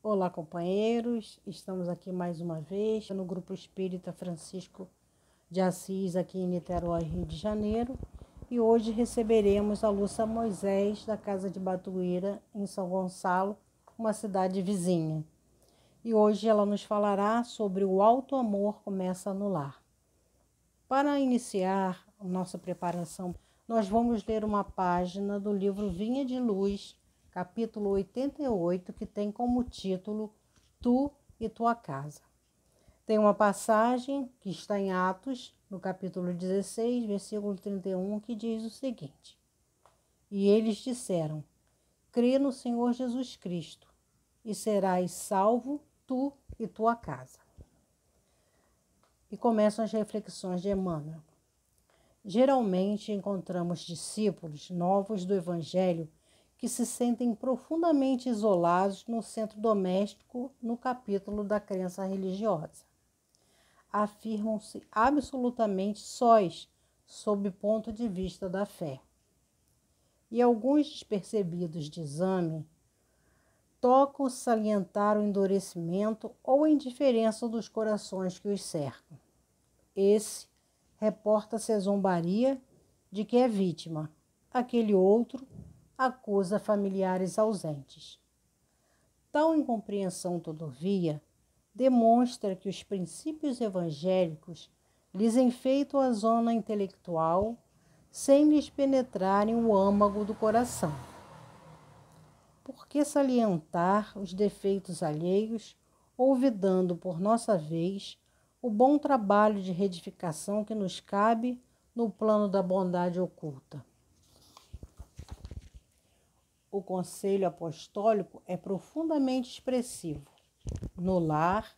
Olá, companheiros. Estamos aqui mais uma vez no Grupo Espírita Francisco de Assis, aqui em Niterói, Rio de Janeiro. E hoje receberemos a Lúcia Moisés, da Casa de Batuíra, em São Gonçalo, uma cidade vizinha. E hoje ela nos falará sobre o alto amor começa no lar. Para iniciar a nossa preparação, nós vamos ler uma página do livro Vinha de Luz, capítulo 88, que tem como título Tu e Tua Casa. Tem uma passagem que está em Atos, no capítulo 16, versículo 31, que diz o seguinte: E eles disseram: Crê no Senhor Jesus Cristo, e serás salvo tu e tua casa. E começam as reflexões de Emmanuel. Geralmente encontramos discípulos novos do Evangelho que se sentem profundamente isolados no centro doméstico no capítulo da crença religiosa. Afirmam-se absolutamente sós sob o ponto de vista da fé. E alguns despercebidos de exame tocam salientar o endurecimento ou a indiferença dos corações que os cercam. Esse reporta-se a zombaria de que é vítima, aquele outro acusa familiares ausentes. Tal incompreensão, todavia, demonstra que os princípios evangélicos lhes enfeitam a zona intelectual sem lhes penetrarem o âmago do coração. Por que salientar os defeitos alheios, olvidando por nossa vez o bom trabalho de reedificação que nos cabe no plano da bondade oculta? O conselho apostólico é profundamente expressivo. No lar,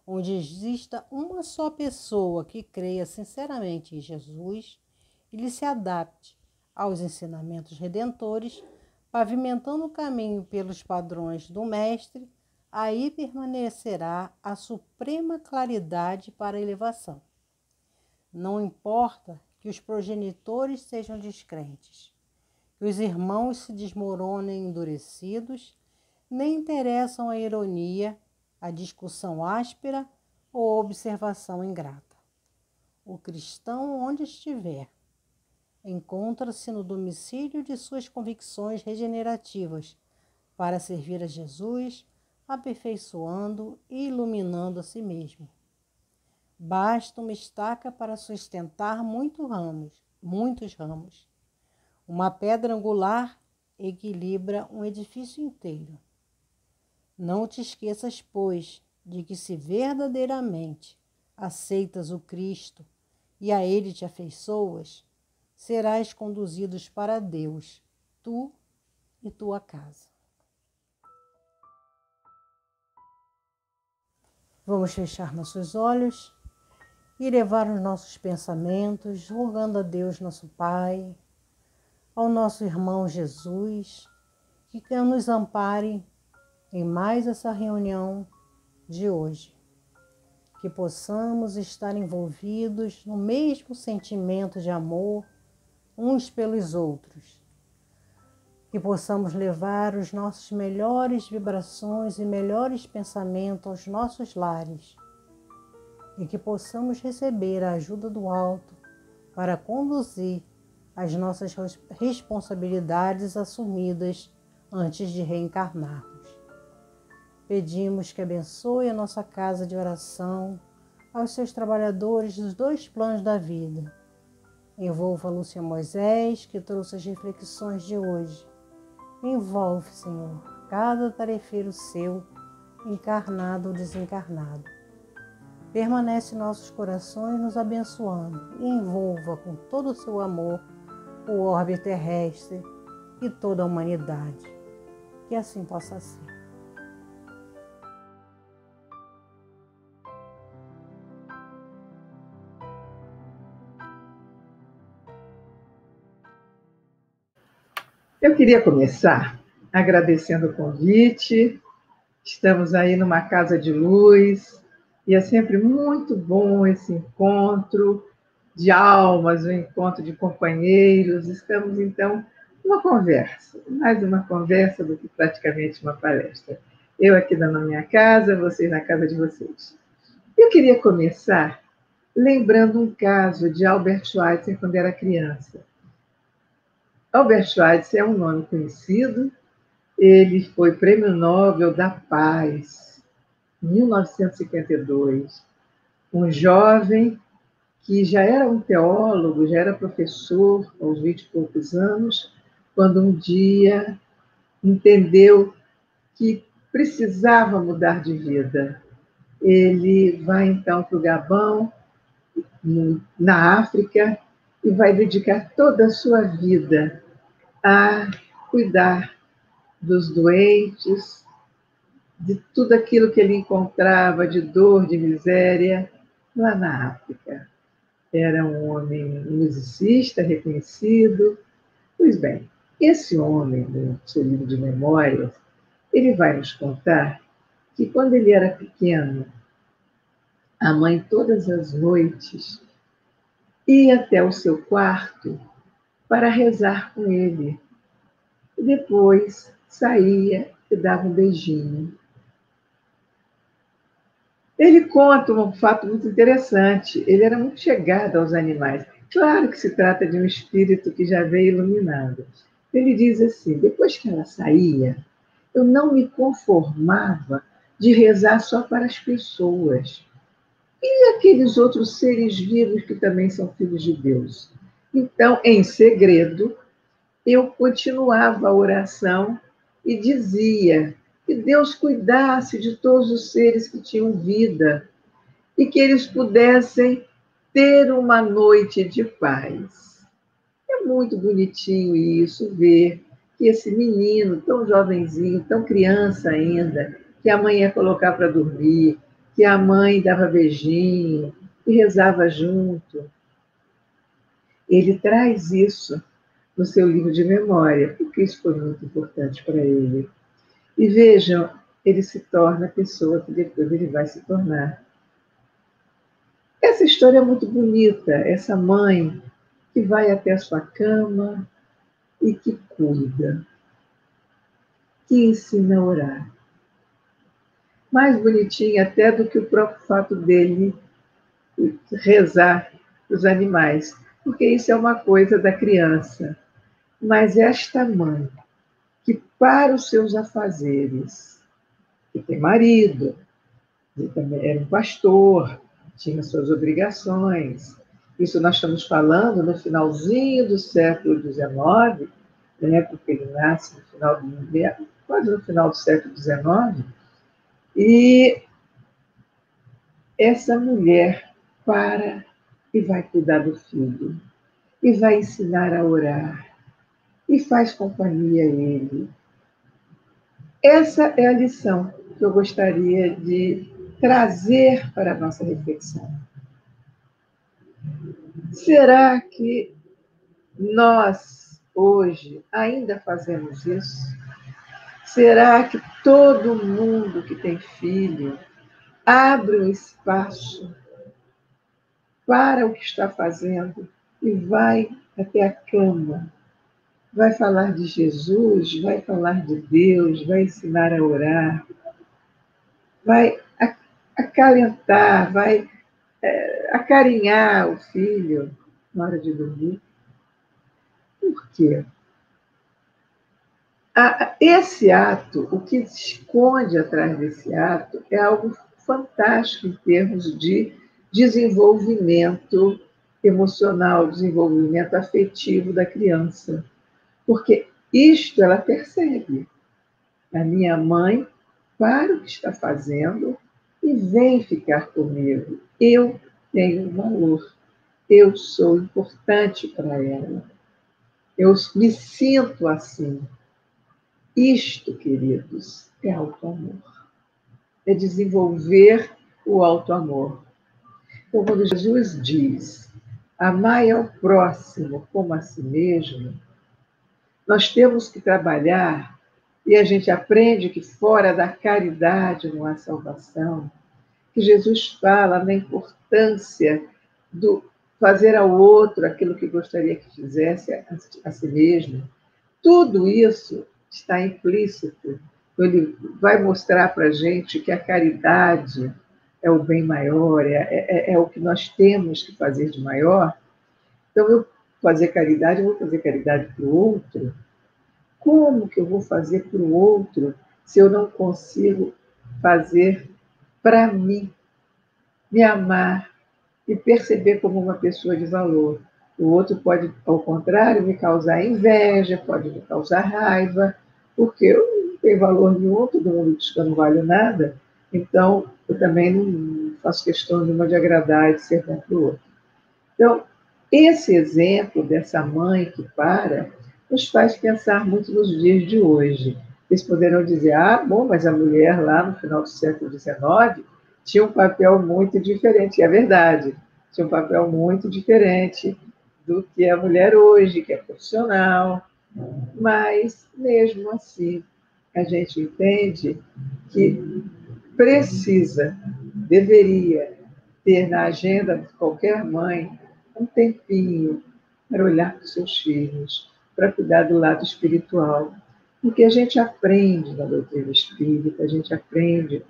onde exista uma só pessoa que creia sinceramente em Jesus e lhe se adapte aos ensinamentos redentores, pavimentando o caminho pelos padrões do Mestre, aí permanecerá a suprema claridade para a elevação. Não importa que os progenitores sejam descrentes, que os irmãos se desmoronem endurecidos, nem interessam a ironia, a discussão áspera ou a observação ingrata. O cristão, onde estiver, encontra-se no domicílio de suas convicções regenerativas para servir a Jesus, aperfeiçoando e iluminando a si mesmo. Basta uma estaca para sustentar muitos ramos. Uma pedra angular equilibra um edifício inteiro. Não te esqueças, pois, de que se verdadeiramente aceitas o Cristo e a Ele te afeiçoas, serás conduzidos para Deus, tu e tua casa. Vamos fechar nossos olhos e levar os nossos pensamentos, rogando a Deus, nosso Pai, ao nosso irmão Jesus, que nos ampare em mais essa reunião de hoje. Que possamos estar envolvidos no mesmo sentimento de amor uns pelos outros. Que possamos levar os nossos melhores vibrações e melhores pensamentos aos nossos lares. E que possamos receber a ajuda do alto para conduzir as nossas responsabilidades assumidas antes de reencarnarmos. Pedimos que abençoe a nossa casa de oração, aos seus trabalhadores dos dois planos da vida. Envolva a Lúcia Moisés, que trouxe as reflexões de hoje. Envolve, Senhor, cada tarefeiro seu, encarnado ou desencarnado. Permanece em nossos corações nos abençoando e envolva com todo o seu amor o orbe terrestre e toda a humanidade. Que assim possa ser. Eu queria começar agradecendo o convite. Estamos aí numa casa de luz e é sempre muito bom esse encontro de almas, o encontro de companheiros. Estamos, então, numa conversa, mais uma conversa do que praticamente uma palestra. Eu aqui na minha casa, vocês na casa de vocês. Eu queria começar lembrando um caso de Albert Schweitzer quando era criança. Albert Schweitzer é um nome conhecido, ele foi Prêmio Nobel da Paz, em 1952. Um jovem que já era um teólogo, já era professor aos 20 e poucos anos, quando um dia entendeu que precisava mudar de vida. Ele vai então para o Gabão, na África, e vai dedicar toda a sua vida a cuidar dos doentes, de tudo aquilo que ele encontrava de dor, de miséria, lá na África. Era um homem musicista reconhecido. Pois bem, esse homem, no seu livro de memórias, ele vai nos contar que quando ele era pequeno, a mãe todas as noites ia até o seu quarto para rezar com ele. E depois saía e dava um beijinho. Ele conta um fato muito interessante. Ele era muito chegado aos animais. Claro que se trata de um espírito que já veio iluminado. Ele diz assim: depois que ela saía, eu não me conformava de rezar só para as pessoas. E aqueles outros seres vivos que também são filhos de Deus. Então, em segredo, eu continuava a oração e dizia que Deus cuidasse de todos os seres que tinham vida e que eles pudessem ter uma noite de paz. É muito bonitinho isso, ver que esse menino, tão jovenzinho, tão criança ainda, que a mãe ia colocar para dormir, que a mãe dava beijinho e rezava junto. Ele traz isso no seu livro de memória, porque isso foi muito importante para ele. E vejam, ele se torna a pessoa que depois ele vai se tornar. Essa história é muito bonita, essa mãe que vai até a sua cama e que cuida, que ensina a orar. Mais bonitinha até do que o próprio fato dele rezar para os animais, porque isso é uma coisa da criança. Mas esta mãe, que para os seus afazeres, que tem marido, ele também era um pastor, tinha suas obrigações. Isso nós estamos falando no finalzinho do século XIX, né, porque ele nasce no final quase no final do século XIX, e essa mulher para e vai cuidar do filho, e vai ensinar a orar, e faz companhia a ele. Essa é a lição que eu gostaria de trazer para a nossa reflexão. Será que nós, hoje, ainda fazemos isso? Será que todo mundo que tem filho abre um espaço para o que está fazendo e vai até a cama? Vai falar de Jesus, vai falar de Deus, vai ensinar a orar, vai acalentar, vai acarinhar o filho na hora de dormir. Por quê? Esse ato, o que se esconde atrás desse ato, é algo fantástico em termos de desenvolvimento emocional, desenvolvimento afetivo da criança. Porque isto ela percebe. A minha mãe para o que está fazendo e vem ficar comigo. Eu tenho valor. Eu sou importante para ela. Eu me sinto assim. Isto, queridos, é auto-amor. É desenvolver o auto-amor. Então, quando Jesus diz, amai ao próximo como a si mesmo, nós temos que trabalhar, e a gente aprende que fora da caridade não há salvação, que Jesus fala na importância do fazer ao outro aquilo que gostaria que fizesse a si mesmo. Tudo isso está implícito Ele vai mostrar para a gente que a caridade é o bem maior, é o que nós temos que fazer de maior. Então, eu fazer caridade, eu vou fazer caridade para o outro. Como que eu vou fazer para o outro se eu não consigo fazer para mim? Me amar, e perceber como uma pessoa de valor. O outro pode, ao contrário, me causar inveja, pode me causar raiva, porque eu não tenho valor nenhum, todo mundo diz que eu não valho nada, então eu também não faço questão nenhuma de agradar e de ser bom para o outro. Então, esse exemplo dessa mãe que para nos faz pensar muito nos dias de hoje. Vocês poderão dizer, bom, mas a mulher lá no final do século XIX tinha um papel muito diferente. É verdade, tinha um papel muito diferente do que a mulher hoje, que é profissional. Mas, mesmo assim, a gente entende que precisa, deveria ter na agenda de qualquer mãe um tempinho para olhar para os seus filhos, para cuidar do lado espiritual. Porque a gente aprende na doutrina espírita, a gente aprende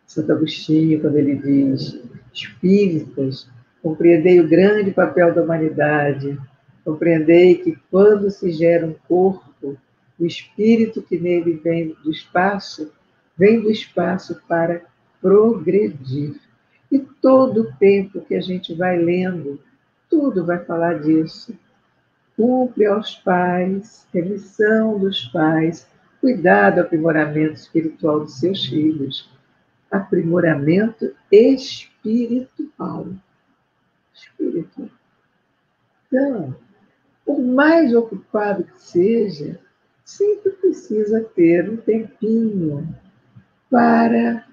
Santo Agostinho, quando ele diz: espíritas, compreendei o grande papel da humanidade, compreendei que quando se gera um corpo, o espírito que nele vem do espaço para progredir. E todo o tempo que a gente vai lendo, tudo vai falar disso. Cumpre aos pais, remissão dos pais, cuidado, aprimoramento espiritual dos seus filhos, aprimoramento espiritual. Espiritual. Então, por mais ocupado que seja, sempre precisa ter um tempinho para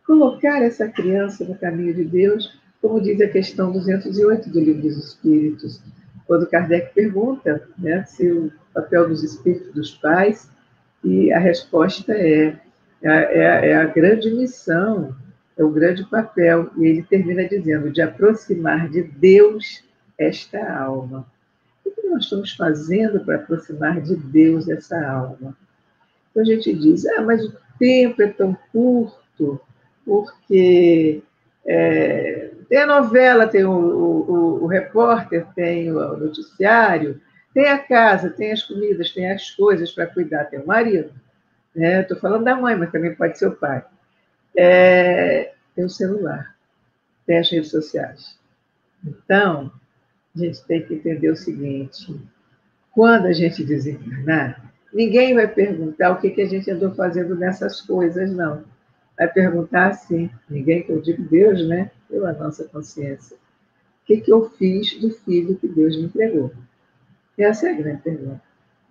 colocar essa criança no caminho de Deus, como diz a questão 208 do Livro dos Espíritos, quando Kardec pergunta, né, se o papel dos espíritos dos pais, e a resposta é a grande missão, é o grande papel, e ele termina dizendo, de aproximar de Deus esta alma. O que nós estamos fazendo para aproximar de Deus essa alma? Então a gente diz, mas o tempo é tão curto, porque tem a novela, tem o repórter, tem o noticiário, tem a casa, tem as comidas, tem as coisas para cuidar, tem o marido. Estou falando da mãe, mas também pode ser o pai. Tem o celular, tem as redes sociais. Então, a gente tem que entender o seguinte, quando a gente desencarnar, ninguém vai perguntar o que a gente andou fazendo nessas coisas, não. Vai perguntar assim, ninguém que eu digo Deus, né? Pela nossa consciência. O que eu fiz do filho que Deus me entregou? Essa é a grande pergunta.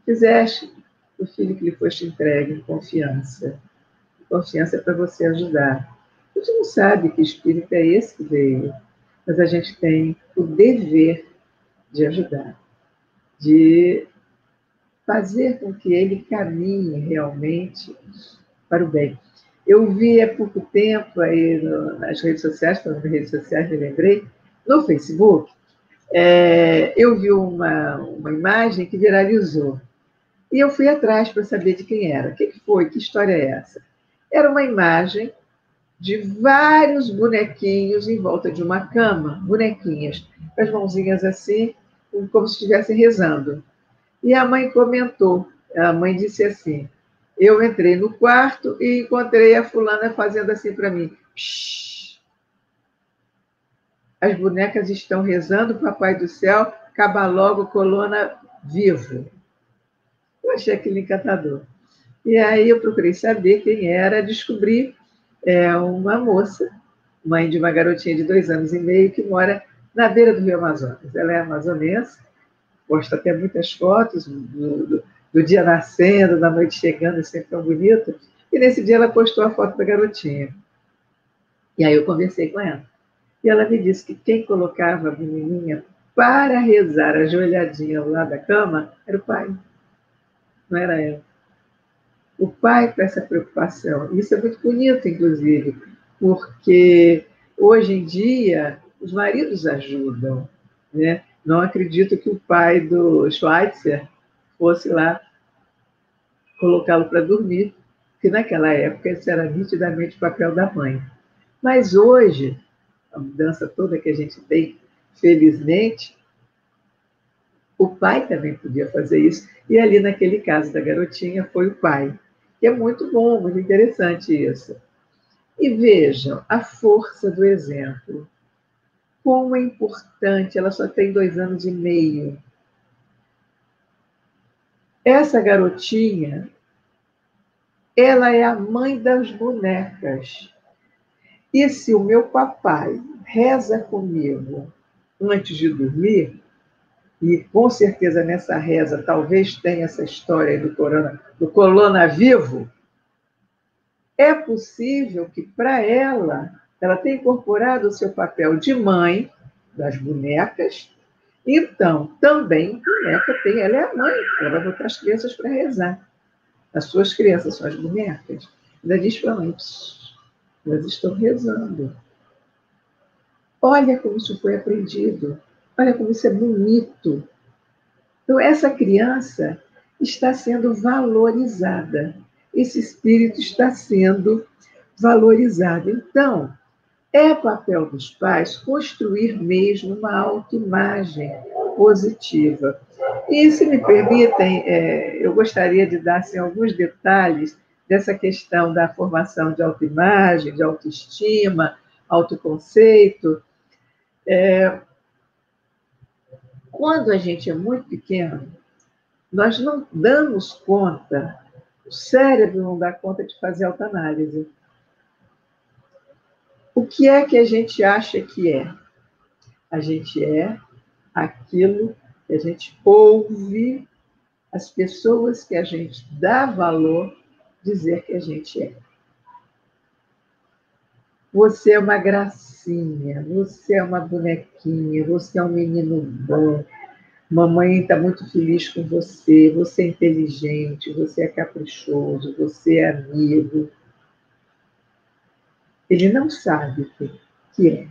Fizeste o filho que lhe foste entregue em confiança. Confiança é para você ajudar. A gente não sabe que espírito é esse que veio, mas a gente tem o dever de ajudar, de fazer com que ele caminhe realmente para o bem. Eu vi há pouco tempo aí nas redes sociais, falando de redes sociais, me lembrei, no Facebook, eu vi uma imagem que viralizou. E eu fui atrás para saber de quem era. O que foi? Que história é essa? Era uma imagem de vários bonequinhos em volta de uma cama, bonequinhas, com as mãozinhas assim, como se estivessem rezando. E a mãe comentou, a mãe disse assim, eu entrei no quarto e encontrei a fulana fazendo assim para mim. Shhh. As bonecas estão rezando, Papai do Céu, acaba logo, coluna vivo. Eu achei aquilo encantador. E aí eu procurei saber quem era, descobri uma moça, mãe de uma garotinha de 2 anos e meio, que mora na beira do Rio Amazonas. Ela é amazonense, posta até muitas fotos do dia nascendo, da noite chegando, é sempre tão bonito. E nesse dia ela postou a foto da garotinha. E aí eu conversei com ela. E ela me disse que quem colocava a menininha para rezar ajoelhadinha ao lado da cama era o pai, não era ela. O pai com essa preocupação. Isso é muito bonito, inclusive, porque hoje em dia os maridos ajudam, né? Não acredito que o pai do Schweitzer fosse lá colocá-lo para dormir, que naquela época esse era nitidamente o papel da mãe. Mas hoje, a mudança toda que a gente tem, felizmente, o pai também podia fazer isso. E ali, naquele caso da garotinha, foi o pai. E é muito bom, muito interessante isso. E vejam a força do exemplo. Como é importante, ela só tem 2 anos e meio. Essa garotinha, ela é a mãe das bonecas. E se o meu papai reza comigo antes de dormir, e com certeza nessa reza talvez tenha essa história do Colona Vivo, é possível que para ela tenha incorporado o seu papel de mãe das bonecas. Então, também boneca tem, ela é a mãe, ela vai botar as crianças para rezar. As suas crianças são as bonecas. Ainda diz para a mãe, elas estão rezando. Olha como isso foi aprendido. Olha como isso é bonito. Então, essa criança está sendo valorizada. Esse espírito está sendo valorizado. Então, é papel dos pais construir mesmo uma autoimagem positiva. E, se me permitem, eu gostaria de dar assim, alguns detalhes dessa questão da formação de autoimagem, de autoestima, autoconceito. Quando a gente é muito pequeno, nós não damos conta, o cérebro não dá conta de fazer autoanálise. O que é que a gente acha que é? A gente é aquilo que a gente ouve as pessoas que a gente dá valor dizer que a gente é. Você é uma gracinha, você é uma bonequinha, você é um menino bom, mamãe está muito feliz com você, você é inteligente, você é caprichoso, você é amigo. Ele não sabe o que é.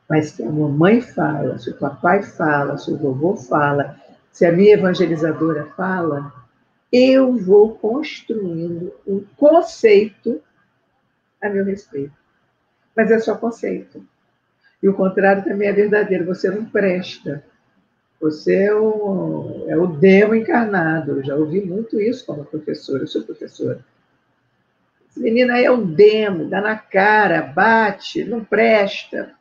Mas se a mamãe fala, se o papai fala, se o vovô fala, se a minha evangelizadora fala, eu vou construindo um conceito a meu respeito. Mas é só conceito. E o contrário também é verdadeiro. Você não presta. Você é o demo encarnado. Eu já ouvi muito isso como professora. Eu sou professora. Esse menino aí é um demo, dá na cara, bate, não presta.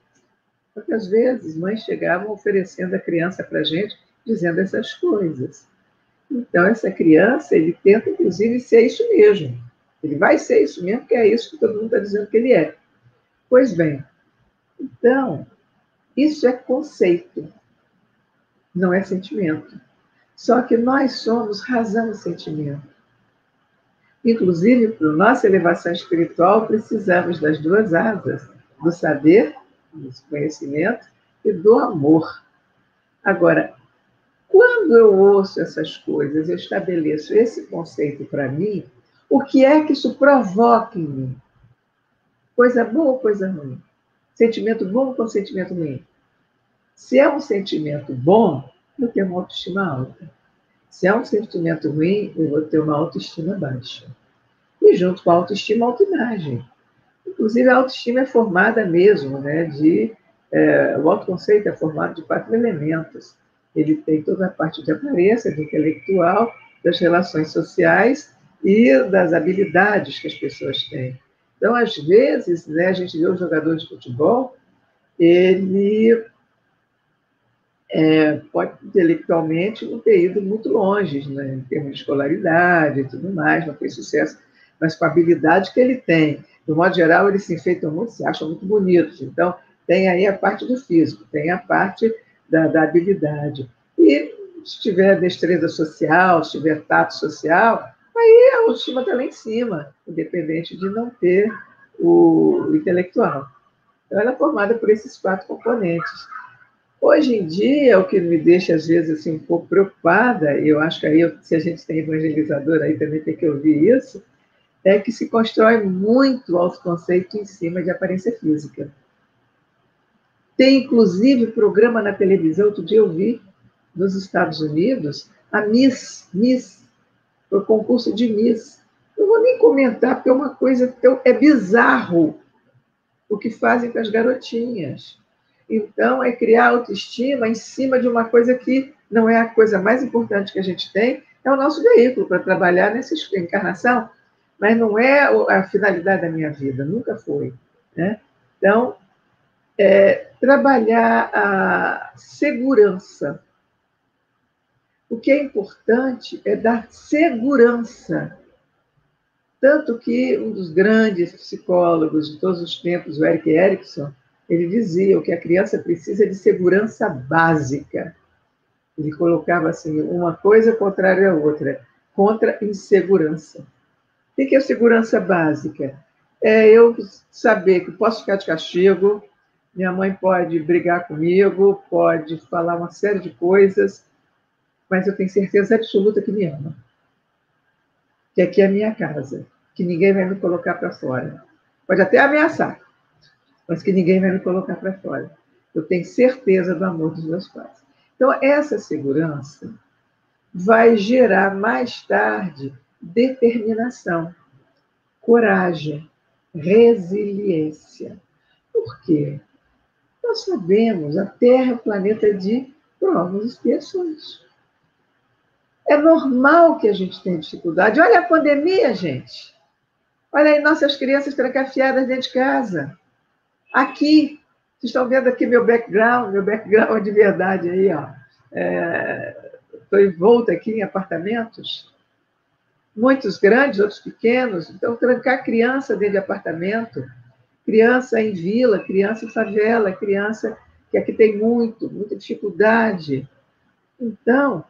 Porque às vezes mães chegavam oferecendo a criança para a gente, dizendo essas coisas. Então, essa criança, ele tenta, inclusive, ser isso mesmo. Ele vai ser isso mesmo, porque é isso que todo mundo está dizendo que ele é. Pois bem, então, isso é conceito, não é sentimento. Só que nós somos razão e sentimento. Inclusive, para nossa elevação espiritual, precisamos das duas asas, do saber, do conhecimento e do amor. Agora, quando eu ouço essas coisas, eu estabeleço esse conceito para mim, o que é que isso provoca em mim? Coisa boa ou coisa ruim? Sentimento bom ou sentimento ruim? Se é um sentimento bom, eu tenho uma autoestima alta. Se é um sentimento ruim, eu vou ter uma autoestima baixa. E junto com a autoestima, a autoimagem. Inclusive, a autoestima é formada mesmo, né, o autoconceito é formado de 4 elementos. Ele tem toda a parte de aparência, de intelectual, das relações sociais e das habilidades que as pessoas têm. Então, às vezes, né, a gente vê um jogador de futebol, ele pode intelectualmente não ter ido muito longe, né, em termos de escolaridade e tudo mais, não fez sucesso, mas com a habilidade que ele tem. De modo geral, eles se enfeitam muito, se acham muito bonitos. Então, tem aí a parte do físico, tem a parte da habilidade. E se tiver destreza social, se tiver tato social, aí a autoestima está lá em cima, independente de não ter o intelectual. Então, ela é formada por esses 4 componentes. Hoje em dia, o que me deixa, às vezes, assim, um pouco preocupada, e eu acho que aí, se a gente tem evangelizador, aí também tem que ouvir isso, é que se constrói muito autoconceito em cima de aparência física. Tem, inclusive, programa na televisão, outro dia eu vi, nos Estados Unidos, a Miss para o concurso de Miss. Não vou nem comentar, porque é uma coisa tão... É bizarro o que fazem com as garotinhas. Então, é criar autoestima em cima de uma coisa que não é a coisa mais importante que a gente tem, é o nosso veículo para trabalhar nessa encarnação, mas não é a finalidade da minha vida, nunca foi. Né? Então, trabalhar a segurança. O que é importante é dar segurança. Tanto que um dos grandes psicólogos de todos os tempos, o Erik Erikson, ele dizia que a criança precisa de segurança básica. Ele colocava assim, uma coisa contrária à outra, contra insegurança. O que é segurança básica? É eu saber que posso ficar de castigo, minha mãe pode brigar comigo, pode falar uma série de coisas, mas eu tenho certeza absoluta que me ama. Que aqui é a minha casa, que ninguém vai me colocar para fora. Pode até ameaçar, mas que ninguém vai me colocar para fora. Eu tenho certeza do amor dos meus pais. Então, essa segurança vai gerar mais tarde determinação, coragem, resiliência. Por quê? Nós sabemos, a Terra é um planeta de provas e expiações. É normal que a gente tenha dificuldade. Olha a pandemia, gente. Olha aí nossas crianças trancafiadas dentro de casa. Aqui, vocês estão vendo aqui meu background de verdade aí, ó. Estou envolta aqui em apartamentos, muitos grandes, outros pequenos. Então, trancar criança dentro de apartamento, criança em vila, criança em favela, criança que aqui tem muita dificuldade. Então,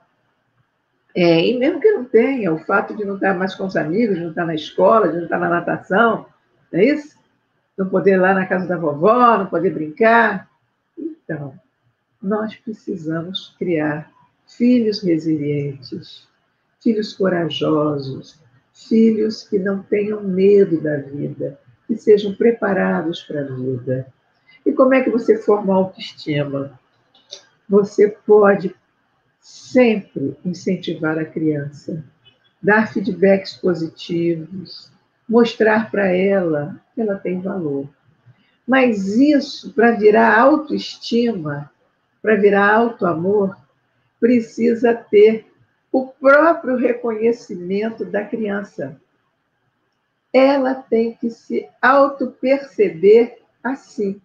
e mesmo que não tenha, o fato de não estar mais com os amigos, de não estar na escola, de não estar na natação, não é isso? Não poder ir lá na casa da vovó, não poder brincar. Então, nós precisamos criar filhos resilientes, filhos corajosos, filhos que não tenham medo da vida, que sejam preparados para a vida. E como é que você forma autoestima? Você pode sempre incentivar a criança, dar feedbacks positivos, mostrar para ela que ela tem valor. Mas isso, para virar autoestima, para virar autoamor, precisa ter o próprio reconhecimento da criança. Ela tem que se auto-perceber assim.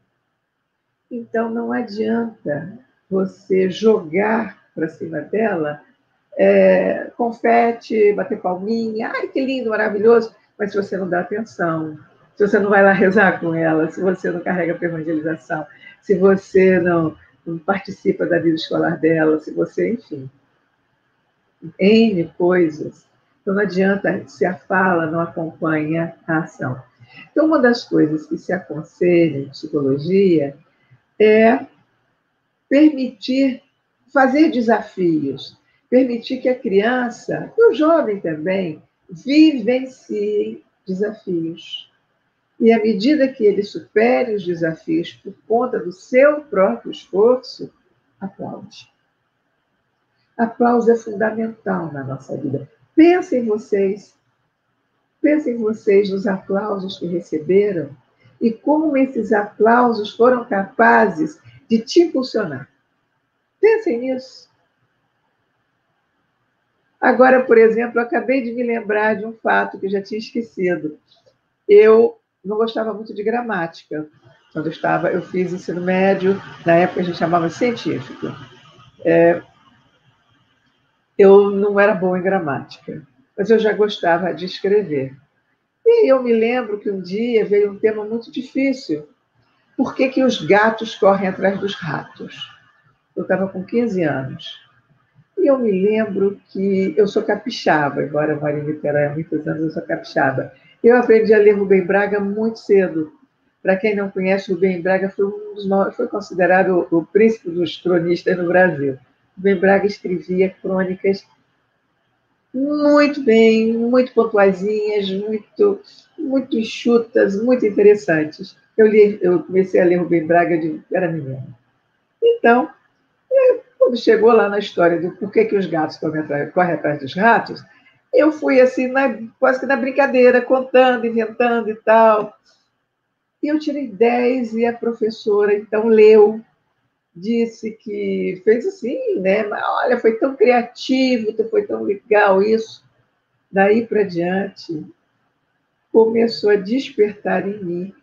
Então, não adianta você jogar para cima dela confete, bater palminha, ai, que lindo, maravilhoso, mas se você não dá atenção, se você não vai lá rezar com ela, se você não carrega para evangelização, se você não participa da vida escolar dela, se você, enfim, N coisas. Então, não adianta se a fala não acompanha a ação. Então, uma das coisas que se aconselha em psicologia é permitir fazer desafios, permitir que a criança, e o jovem também, vivenciem desafios. E à medida que ele supere os desafios por conta do seu próprio esforço, aplaude. Aplauso é fundamental na nossa vida. Pensem vocês nos aplausos que receberam e como esses aplausos foram capazes de te impulsionar. Pensem nisso. Agora, por exemplo, eu acabei de me lembrar de um fato que eu já tinha esquecido. Eu não gostava muito de gramática. Quando eu fiz ensino médio, na época a gente chamava de científico. Eu não era boa em gramática, mas eu já gostava de escrever. E eu me lembro que um dia veio um tema muito difícil. Por que os gatos correm atrás dos ratos? Eu estava com 15 anos. E eu me lembro que eu sou capixaba, embora eu moro em Niterói há muitos anos, eu sou capixaba. Eu aprendi a ler Rubem Braga muito cedo. Para quem não conhece, Rubem Braga foi considerado o príncipe dos cronistas no Brasil. Rubem Braga escrevia crônicas muito bem, muito pontuazinhas, muito enxutas, muito interessantes. Eu comecei a ler Rubem Braga era menina. Então, quando chegou lá na história do porquê que os gatos correm atrás dos ratos, Eu fui assim, quase que na brincadeira, contando, inventando e tal. E eu tirei 10 e a professora então leu, disse que fez assim, né? Mas, olha, foi tão criativo, foi tão legal isso. Daí para diante, começou a despertar em mim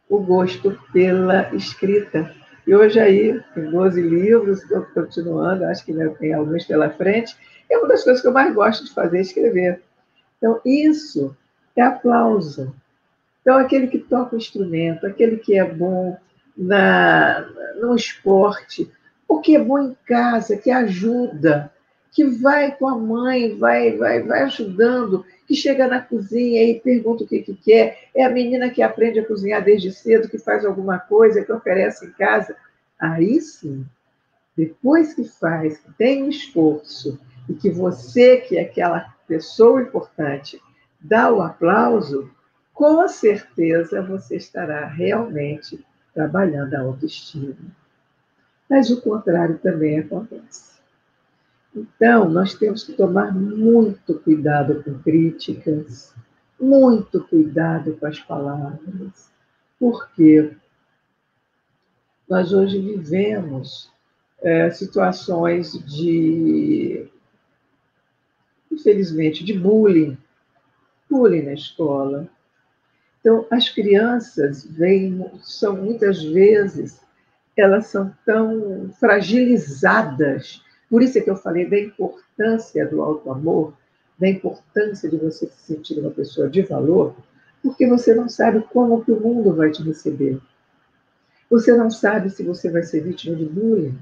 o gosto pela escrita. E hoje aí, tem 12 livros, estou continuando, acho que ainda tem alguns pela frente. É uma das coisas que eu mais gosto de fazer, é escrever. Então, isso é aplauso. Então, aquele que toca o instrumento, aquele que é bom no esporte, o que é bom em casa, que ajuda, que vai com a mãe, vai ajudando, que chega na cozinha e pergunta o que quer, é a menina que aprende a cozinhar desde cedo, que faz alguma coisa, que oferece em casa. Aí sim, depois que faz, que tem um esforço, e que você, que é aquela pessoa importante, dá o aplauso, com certeza você estará realmente trabalhando a autoestima. Mas o contrário também acontece. Então, nós temos que tomar muito cuidado com críticas, muito cuidado com as palavras, porque nós hoje vivemos situações de, infelizmente, de bullying na escola. Então, as crianças são muitas vezes, elas são tão fragilizadas. Por isso é que eu falei da importância do auto-amor, da importância de você se sentir uma pessoa de valor, porque você não sabe como que o mundo vai te receber. Você não sabe se você vai ser vítima de bullying,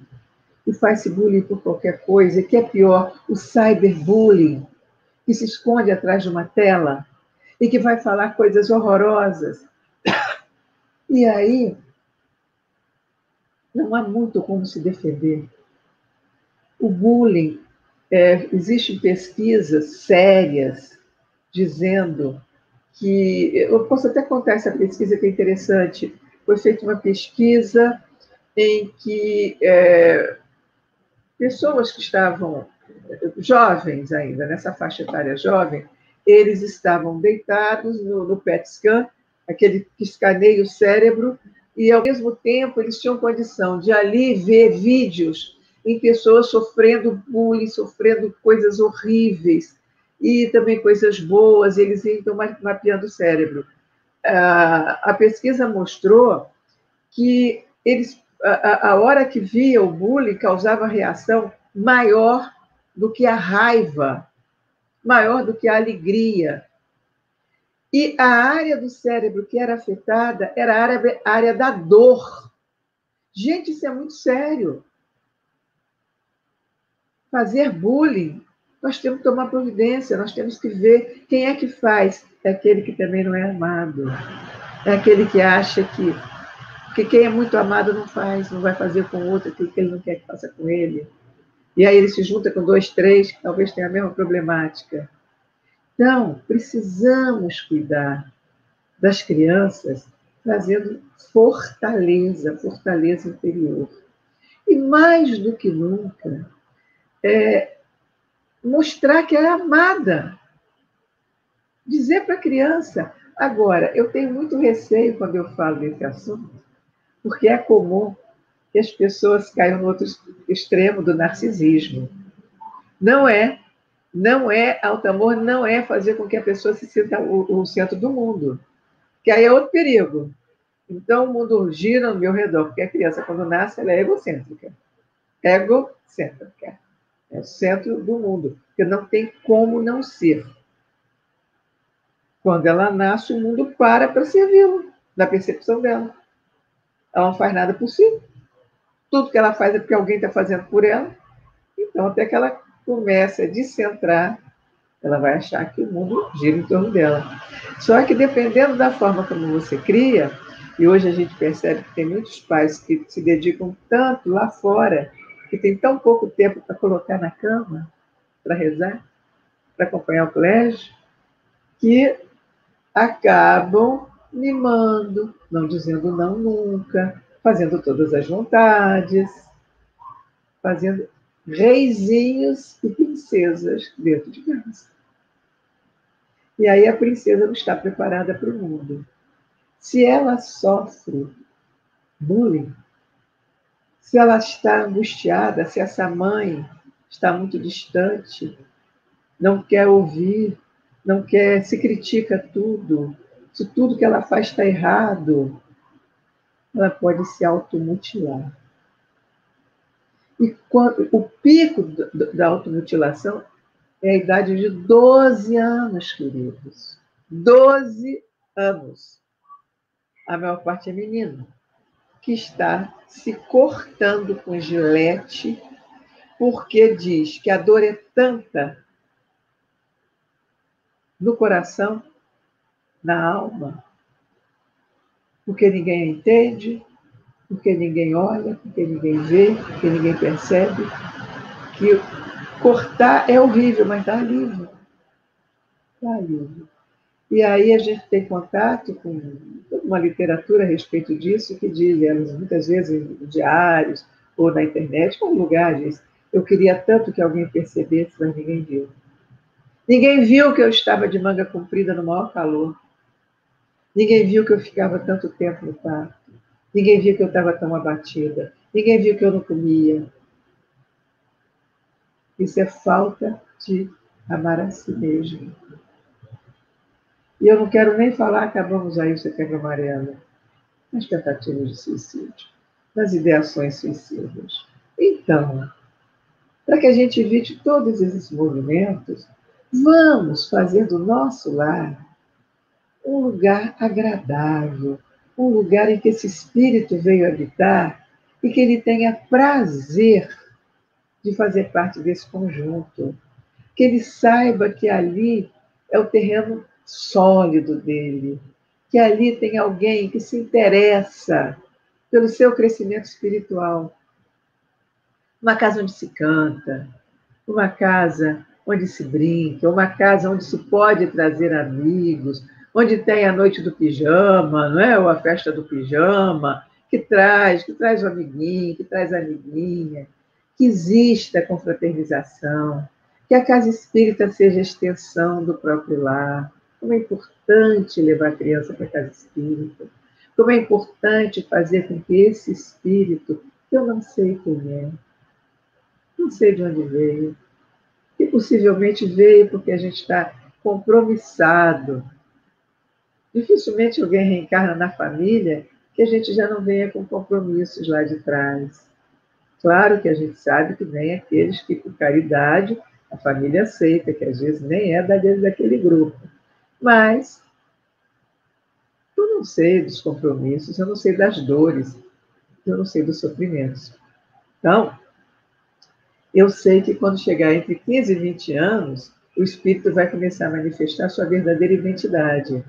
e faz-se bullying por qualquer coisa, e que é pior, o cyberbullying, que se esconde atrás de uma tela e que vai falar coisas horrorosas. E aí, não há muito como se defender. O bullying, existem pesquisas sérias dizendo que. Eu posso até contar essa pesquisa que é interessante. Foi feita uma pesquisa em que pessoas que estavam jovens ainda, nessa faixa etária jovem, eles estavam deitados no PET scan, aquele que escaneia o cérebro, e ao mesmo tempo eles tinham condição de ali ver vídeos em pessoas sofrendo bullying, sofrendo coisas horríveis, e também coisas boas, eles iam mapeando o cérebro. A pesquisa mostrou que a hora que via o bullying causava reação maior do que a raiva, maior do que a alegria. E a área do cérebro que era afetada era a área da dor. Gente, isso é muito sério. Fazer bullying, nós temos que tomar providência, nós temos que ver quem é que faz. É aquele que também não é amado. É aquele que acha que quem é muito amado não faz, não vai fazer com o outro aquilo que ele não quer que faça com ele. E aí ele se junta com 2, 3, que talvez tenham a mesma problemática. Então, precisamos cuidar das crianças trazendo fortaleza, fortaleza interior. E mais do que nunca, mostrar que ela é amada. Dizer para a criança. Agora, eu tenho muito receio quando eu falo desse assunto, porque é comum que as pessoas caiam no outro extremo do narcisismo. Não é. Não é auto-amor, não é fazer com que a pessoa se sinta o centro do mundo. Que aí é outro perigo. Então, o mundo gira no meu redor, porque a criança, quando nasce, ela é egocêntrica. Egocêntrica. É o centro do mundo, porque não tem como não ser. Quando ela nasce, o mundo para servi-la, na percepção dela. Ela não faz nada por si. Tudo que ela faz é porque alguém está fazendo por ela. Então, até que ela comece a descentrar, ela vai achar que o mundo gira em torno dela. Só que dependendo da forma como você cria, e hoje a gente percebe que tem muitos pais que se dedicam tanto lá fora, que tem tão pouco tempo para colocar na cama, para rezar, para acompanhar o colégio, que acabam mimando, não dizendo não nunca, fazendo todas as vontades, fazendo reizinhos e princesas dentro de casa. E aí a princesa não está preparada para o mundo. Se ela sofre bullying, se ela está angustiada, se essa mãe está muito distante, não quer ouvir, não quer, se critica tudo, se tudo que ela faz está errado, ela pode se automutilar. E o pico da automutilação é a idade de 12 anos, queridos. 12 anos. A maior parte é menina, que está se cortando com gilete, porque diz que a dor é tanta no coração, na alma, porque ninguém entende, porque ninguém olha, porque ninguém vê, porque ninguém percebe, que cortar é horrível, mas dá alívio. Dá alívio. E aí a gente tem contato com uma literatura a respeito disso, que diz, elas muitas vezes em diários ou na internet, ou em lugares, eu queria tanto que alguém percebesse, mas ninguém viu. Ninguém viu que eu estava de manga comprida no maior calor. Ninguém viu que eu ficava tanto tempo no quarto. Ninguém viu que eu estava tão abatida. Ninguém viu que eu não comia. Isso é falta de amar a si mesmo. E eu não quero nem falar, acabamos aí o Setembro Amarelo, nas tentativas de suicídio, nas ideações suicidas. Então, para que a gente evite todos esses movimentos, vamos fazer do nosso lar um lugar agradável, um lugar em que esse espírito veio habitar e que ele tenha prazer de fazer parte desse conjunto. Que ele saiba que ali é o terreno sólido dele, que ali tem alguém que se interessa pelo seu crescimento espiritual. Uma casa onde se canta, uma casa onde se brinca, uma casa onde se pode trazer amigos, onde tem a noite do pijama, não é? Ou a festa do pijama, que traz o amiguinho, que traz a amiguinha, que exista a confraternização, que a casa espírita seja a extensão do próprio lar. Como é importante levar a criança para a casa espírita. Como é importante fazer com que esse espírito, que eu não sei quem é, não sei de onde veio, que possivelmente veio porque a gente está compromissado. Dificilmente alguém reencarna na família que a gente já não venha com compromissos lá de trás. Claro que a gente sabe que vem aqueles que, por caridade, a família aceita, que às vezes nem é daquele grupo. Mas eu não sei dos compromissos, eu não sei das dores, eu não sei dos sofrimentos. Então, eu sei que quando chegar entre 15 e 20 anos, o espírito vai começar a manifestar sua verdadeira identidade.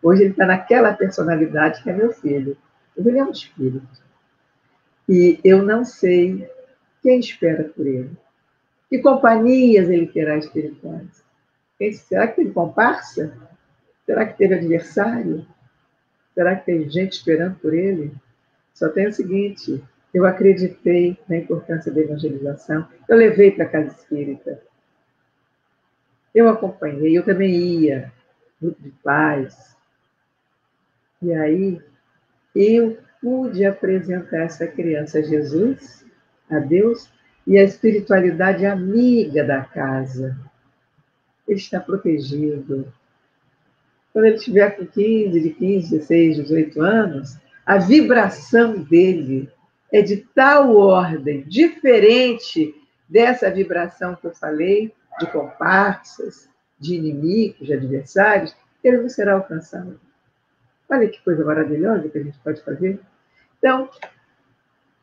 Hoje ele está naquela personalidade que é meu filho. Ele é um espírito. E eu não sei quem espera por ele. Que companhias ele terá espirituais? Será que teve comparsa? Será que teve adversário? Será que tem gente esperando por ele? Só tem o seguinte, eu acreditei na importância da evangelização, eu levei para a casa espírita, eu acompanhei, eu também ia, grupo de paz. E aí, eu pude apresentar essa criança a Jesus, a Deus, e a espiritualidade amiga da casa. Ele está protegido. Quando ele estiver com 15, 16, 18 anos, a vibração dele é de tal ordem, diferente dessa vibração que eu falei, de comparsas, de inimigos, de adversários, ele não será alcançado. Olha que coisa maravilhosa que a gente pode fazer. Então,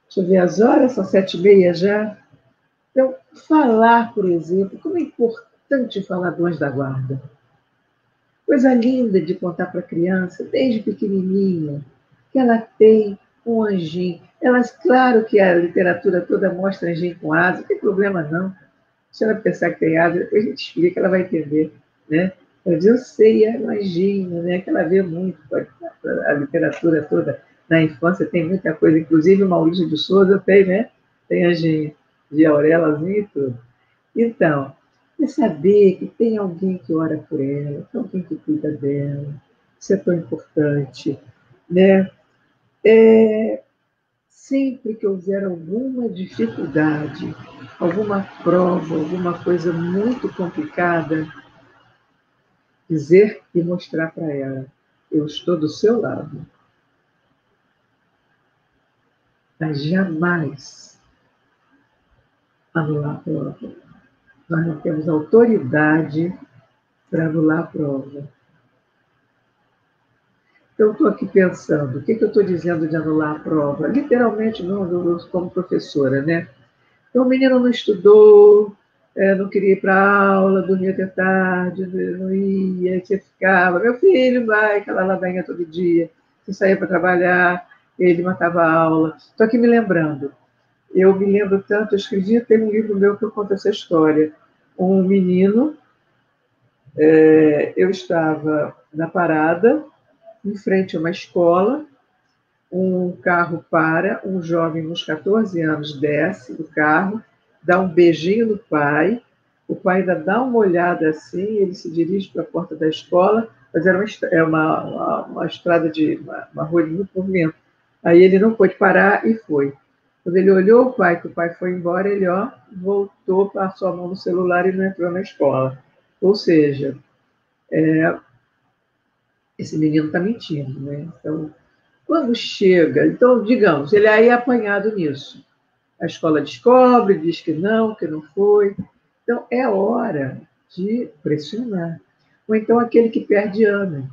deixa eu ver as horas, são 7h30 já. Então, falar, por exemplo, como é importante falar do anjo da guarda. Coisa linda de contar para a criança, desde pequenininha, que ela tem um anjinho. Elas, claro que a literatura toda mostra anjinho com asa, não tem problema não. Se ela pensar que tem asa, depois a gente explica, ela vai entender, né? Ela diz, eu sei, é um anjinho, né? Que ela vê muito, a literatura toda na infância tem muita coisa, inclusive o Maurício de Souza tem, né? Tem anjinho de auréolazinho e tudo. Então, É saber que tem alguém que ora por ela, tem alguém que cuida dela. Isso é tão importante, né? Sempre que houver alguma dificuldade, alguma prova, alguma coisa muito complicada, dizer e mostrar para ela: eu estou do seu lado, mas jamais anular a prova. Nós não temos autoridade para anular a prova. Eu estou aqui pensando, o que eu estou dizendo de anular a prova? Literalmente, não, como professora, né? Então, o menino não estudou, não queria ir para a aula, dormia até tarde, não ia, tinha ficava. Meu filho vai, aquela ladainha todo dia. Você saía para trabalhar, ele matava a aula. Estou aqui me lembrando. Eu me lembro tanto, eu escrevi, tem um livro meu que eu conto essa história. Um menino, eu estava na parada, em frente a uma escola, um carro para, um jovem uns 14 anos desce do carro, dá um beijinho no pai, o pai ainda dá uma olhada assim, ele se dirige para a porta da escola, mas era uma estrada de uma rua de muito movimento. Aí ele não pôde parar e foi. Quando ele olhou o pai, que o pai foi embora, ele voltou, passou a mão no celular e não entrou na escola. Ou seja, esse menino está mentindo, né? Então, quando chega, então, digamos, ele aí é apanhado nisso. A escola descobre, diz que não foi. Então, é hora de pressionar. Ou então aquele que perde ano.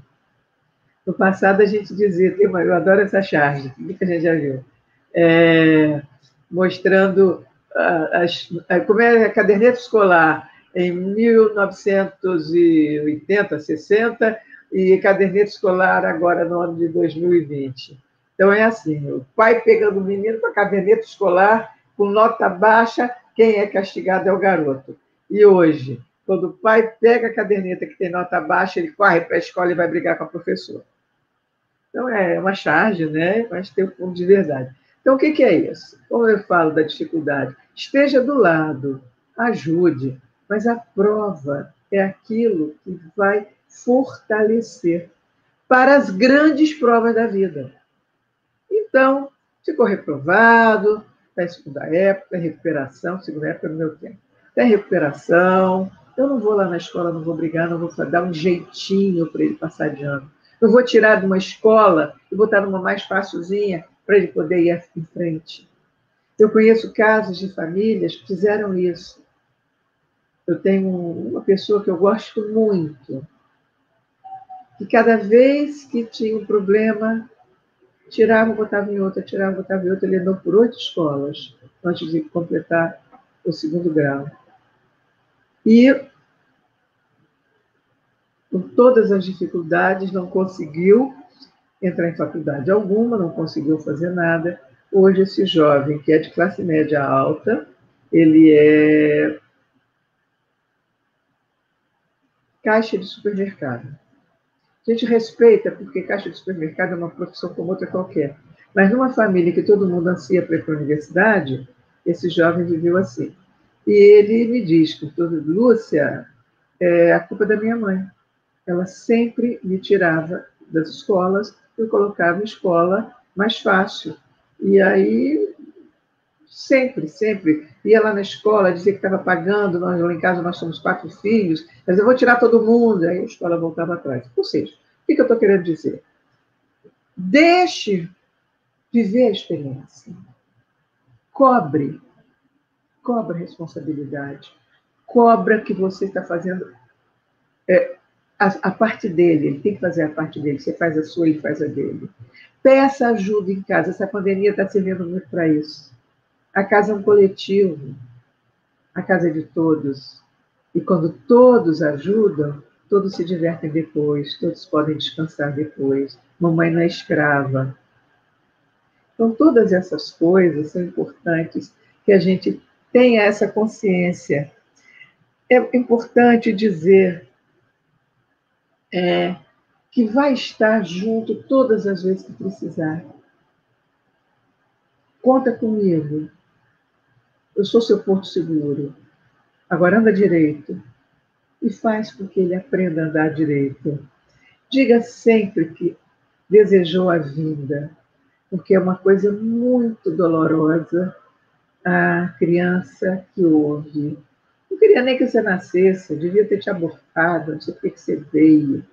No passado, a gente dizia, eu adoro essa charge, muita gente já viu, mostrando como é a caderneta escolar em 1980, 60, e caderneta escolar agora no ano de 2020. Então é assim, o pai pegando o menino com a caderneta escolar com nota baixa, quem é castigado é o garoto. E hoje, quando o pai pega a caderneta que tem nota baixa, ele corre para a escola e vai brigar com a professora. Então é uma charge, né? Mas tem um fundo de verdade. Então, o que é isso? Como eu falo da dificuldade, esteja do lado, ajude, mas a prova é aquilo que vai fortalecer para as grandes provas da vida. Então, ficou reprovado, está em segunda época, recuperação, segunda época no meu tempo. Está em recuperação, eu não vou lá na escola, não vou brigar, não vou dar um jeitinho para ele passar de ano. Eu vou tirar de uma escola e botar numa mais facilzinha para ele poder ir em frente. Eu conheço casos de famílias que fizeram isso. Eu tenho uma pessoa que eu gosto muito, que cada vez que tinha um problema, tirava, botava em outra, tirava, botava em outra. Ele andou por 8 escolas antes de completar o segundo grau. E, com todas as dificuldades, não conseguiu entrar em faculdade alguma, não conseguiu fazer nada. Hoje, esse jovem, que é de classe média alta, ele é caixa de supermercado. A gente respeita, porque caixa de supermercado é uma profissão como outra qualquer. Mas numa família que todo mundo ansia para ir para a universidade, esse jovem viveu assim. E ele me diz, com todo, Lúcia, é a culpa da minha mãe. Ela sempre me tirava das escolas e colocava em escola mais fácil. E aí, sempre, ia lá na escola, dizia que estava pagando, nós lá em casa nós somos 4 filhos, mas eu vou tirar todo mundo. Aí a escola voltava atrás. Ou seja, o que eu estou querendo dizer? Deixe viver a experiência. Cobre, cobra a responsabilidade. Cobra que você está fazendo a parte dele, ele tem que fazer a parte dele, você faz a sua, ele faz a dele. Peça ajuda em casa, essa pandemia está servindo muito para isso. A casa é um coletivo, a casa é de todos. E quando todos ajudam, todos se divertem depois, todos podem descansar depois. Mamãe não é escrava. Então, todas essas coisas são importantes que a gente tenha essa consciência. É importante dizer que vai estar junto todas as vezes que precisar. Conta comigo. Eu sou seu porto seguro. Agora anda direito. e faz com que ele aprenda a andar direito. Diga sempre que desejou a vinda, porque é uma coisa muito dolorosa a criança que ouve. Não queria nem que você nascesse, eu devia ter te abortado, não sei por que você veio.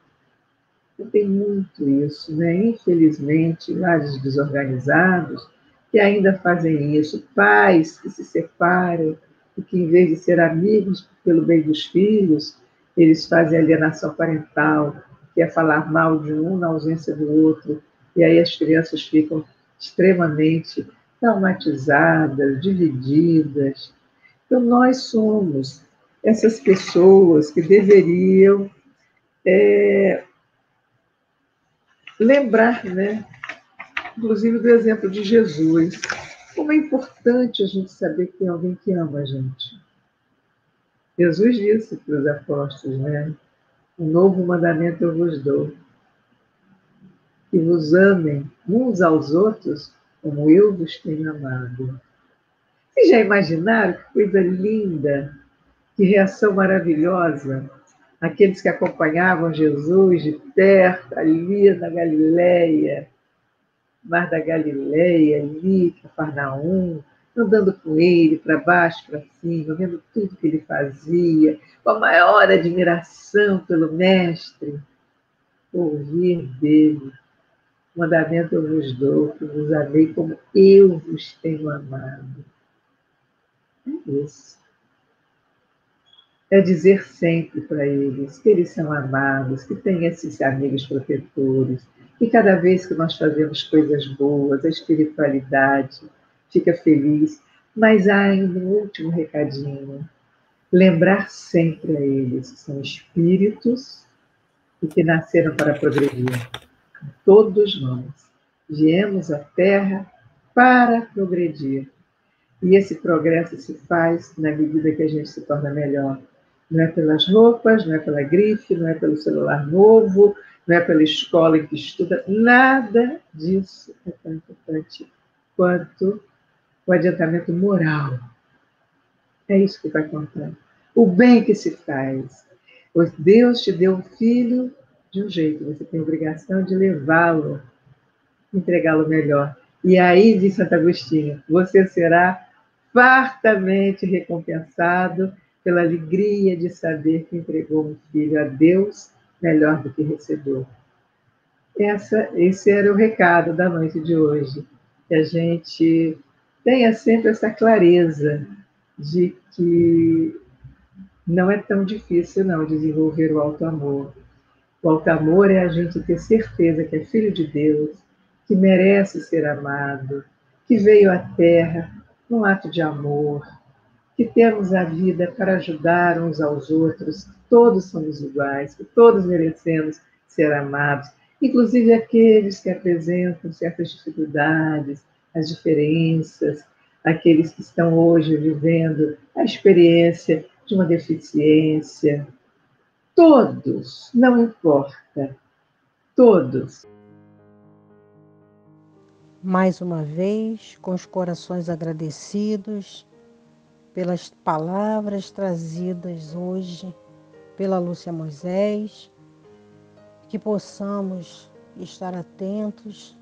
Tem muito isso, né? Infelizmente, lares desorganizados que ainda fazem isso, pais que se separam e que, em vez de ser amigos pelo bem dos filhos, eles fazem alienação parental, que é falar mal de um na ausência do outro, e aí as crianças ficam extremamente traumatizadas, divididas. Então, nós somos essas pessoas que deveriam lembrar, né? Inclusive do exemplo de Jesus. Como é importante a gente saber que tem alguém que ama a gente. Jesus disse para os apóstolos, né? Um novo mandamento eu vos dou, que vos amem uns aos outros como eu vos tenho amado. Vocês já imaginaram que coisa linda, que reação maravilhosa? Aqueles que acompanhavam Jesus de perto, ali na Galileia, Mar da Galileia, ali, Cafarnaum, andando com ele para baixo, para cima, vendo tudo que ele fazia, com a maior admiração pelo Mestre, ouvir dele. O mandamento eu vos dou, que vos amei como eu vos tenho amado. É isso. É dizer sempre para eles que eles são amados, que têm esses amigos protetores, que cada vez que nós fazemos coisas boas, a espiritualidade fica feliz. Mas há ainda um último recadinho: lembrar sempre a eles que são espíritos e que nasceram para progredir. Todos nós viemos à Terra para progredir. E esse progresso se faz na medida que a gente se torna melhor. Não é pelas roupas, não é pela grife, não é pelo celular novo, não é pela escola em que estuda. Nada disso é tão importante quanto o adiantamento moral. É isso que vai contar. O bem que se faz. Pois Deus te deu um filho de um jeito, você tem a obrigação de levá-lo, entregá-lo melhor. E aí, diz Santo Agostinho, você será fartamente recompensado pela alegria de saber que entregou um filho a Deus melhor do que recebeu. Esse era o recado da noite de hoje, que a gente tenha sempre essa clareza de que não é tão difícil não desenvolver o alto amor. O alto amor é a gente ter certeza que é filho de Deus, que merece ser amado, que veio à Terra num ato de amor, que temos a vida para ajudar uns aos outros, que todos somos iguais, que todos merecemos ser amados, inclusive aqueles que apresentam certas dificuldades, as diferenças, aqueles que estão hoje vivendo a experiência de uma deficiência. Todos, não importa, todos. Mais uma vez, com os corações agradecidos pelas palavras trazidas hoje pela Lúcia Moisés, que possamos estar atentos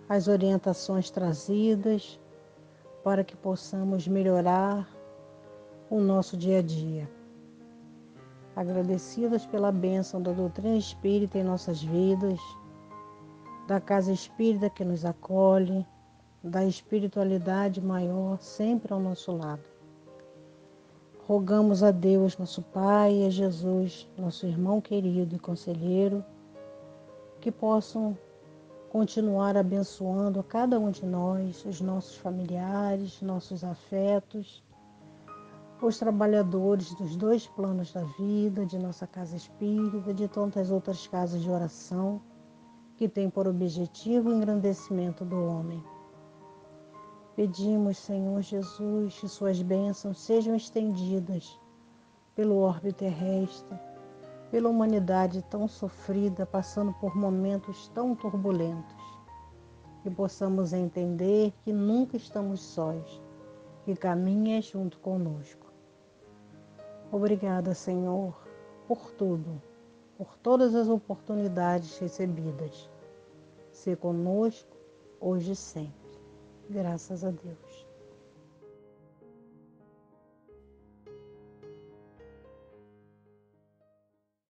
às orientações trazidas para que possamos melhorar o nosso dia a dia. Agradecidas pela bênção da doutrina espírita em nossas vidas, da casa espírita que nos acolhe, da espiritualidade maior sempre ao nosso lado. Rogamos a Deus, nosso Pai, e a Jesus, nosso irmão querido e conselheiro, que possam continuar abençoando a cada um de nós, os nossos familiares, nossos afetos, os trabalhadores dos dois planos da vida, de nossa casa espírita, de tantas outras casas de oração, que têm por objetivo o engrandecimento do homem. Pedimos, Senhor Jesus, que suas bênçãos sejam estendidas pelo orbe terrestre, pela humanidade tão sofrida, passando por momentos tão turbulentos, que possamos entender que nunca estamos sós, que caminha junto conosco. Obrigada, Senhor, por tudo, por todas as oportunidades recebidas. Ser conosco hoje e sempre. Graças a Deus.